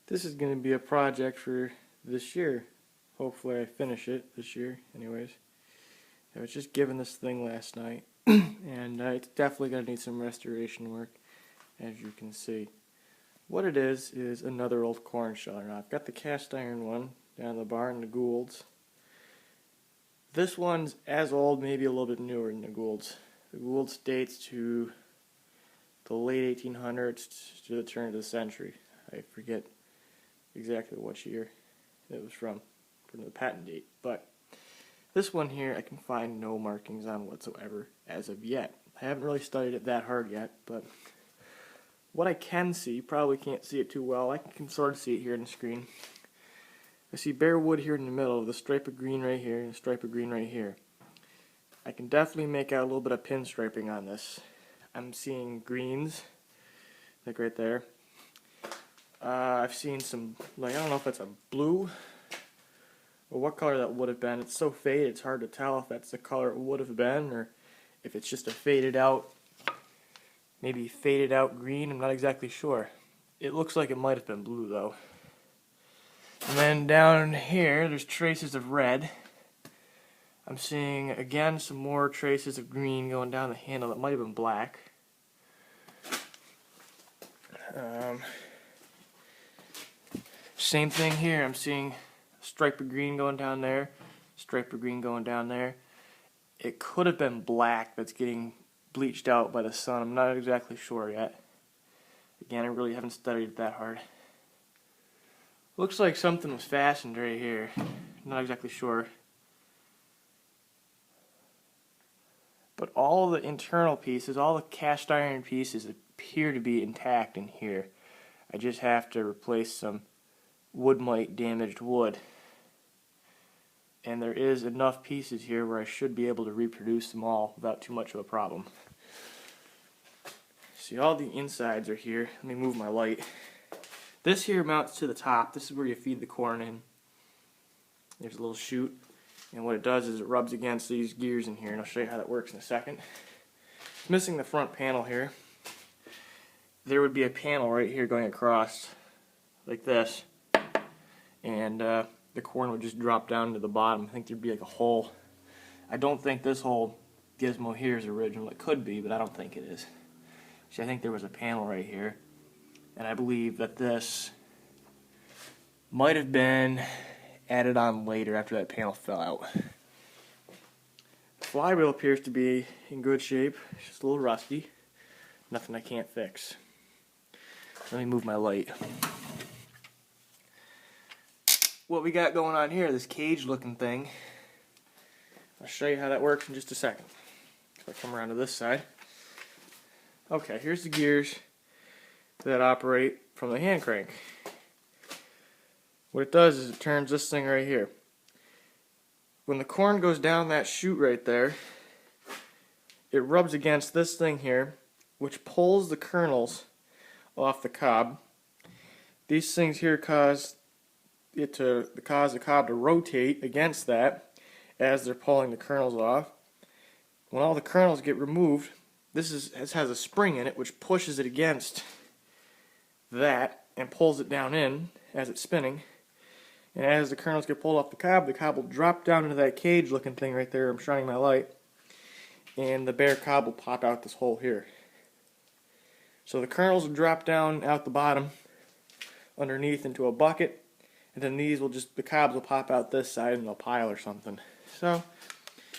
This is going to be a project for this year. Hopefully I finish it this year anyways. I was just given this thing last night and it's definitely going to need some restoration work, as you can see. What it is another old corn sheller. Now I've got the cast iron one down in the barn, the Gould's. This one's as old, maybe a little bit newer than the Gould's. The Gould's dates to the late 1800s to the turn of the century. I forget exactly which year it was from the patent date. But this one here I can find no markings on whatsoever as of yet. I haven't really studied it that hard yet, but what I can see, you probably can't see it too well, I can sort of see it here on the screen. I see bare wood here in the middle with a stripe of green right here and a stripe of green right here. I can definitely make out a little bit of pinstriping on this. I'm seeing greens, like right there. I've seen some, like, I don't know if that's a blue or what color that would have been. It's so faded it's hard to tell if that's the color it would have been or if it's just a faded out, maybe faded out green. I'm not exactly sure. It looks like it might have been blue though. And then down here there's traces of red. I'm seeing again some more traces of green going down the handle. That might have been black. Same thing here. I'm seeing a stripe of green going down there, stripe of green going down there. It could have been black that's getting bleached out by the sun. I'm not exactly sure yet. Again, I really haven't studied it that hard. Looks like something was fastened right here. Not exactly sure. But all the internal pieces, all the cast iron pieces appear to be intact in here. I just have to replace some wood mite damaged wood. And there is enough pieces here where I should be able to reproduce them all without too much of a problem. See, all the insides are here. Let me move my light. This here mounts to the top. This is where you feed the corn in. There's a little chute. And what it does is it rubs against these gears in here, and I'll show you how that works in a second. It's missing the front panel here. There would be a panel right here going across like this, and the corn would just drop down to the bottom. I think there'd be like a hole. I don't think this whole gizmo here is original. It could be, but I don't think it is. See, I think there was a panel right here, and I believe that this might have been added on later after that panel fell out. The flywheel appears to be in good shape. It's just a little rusty. Nothing I can't fix. Let me move my light. What we got going on here, this cage looking thing, I'll show you how that works in just a second. If I come around to this side. Okay, here's the gears that operate from the hand crank. What it does is it turns this thing right here. When the corn goes down that chute right there, it rubs against this thing here, which pulls the kernels off the cob. These things here cause the cob to rotate against that as they're pulling the kernels off. When all the kernels get removed, this has a spring in it which pushes it against that and pulls it down in as it's spinning. And as the kernels get pulled off the cob will drop down into that cage looking thing right there. I'm shining my light. And the bare cob will pop out this hole here. So the kernels will drop down out the bottom underneath into a bucket. And then the cobs will pop out this side in a pile or something. So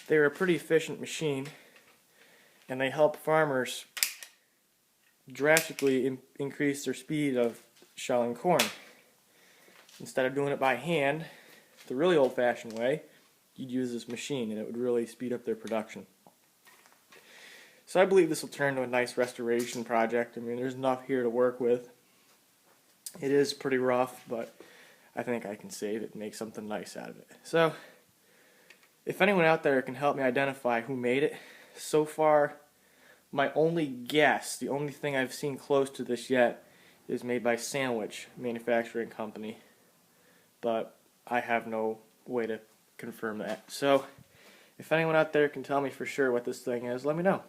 they're a pretty efficient machine. And they help farmers drastically increase their speed of shelling corn. Instead of doing it by hand, the really old-fashioned way, you'd use this machine and it would really speed up their production. So I believe this will turn into a nice restoration project. I mean, there's enough here to work with. It is pretty rough, but I think I can save it and make something nice out of it. So, if anyone out there can help me identify who made it, so far, my only guess, the only thing I've seen close to this yet, is made by Sandwich Manufacturing Company. But I have no way to confirm that. So, if anyone out there can tell me for sure what this thing is, let me know.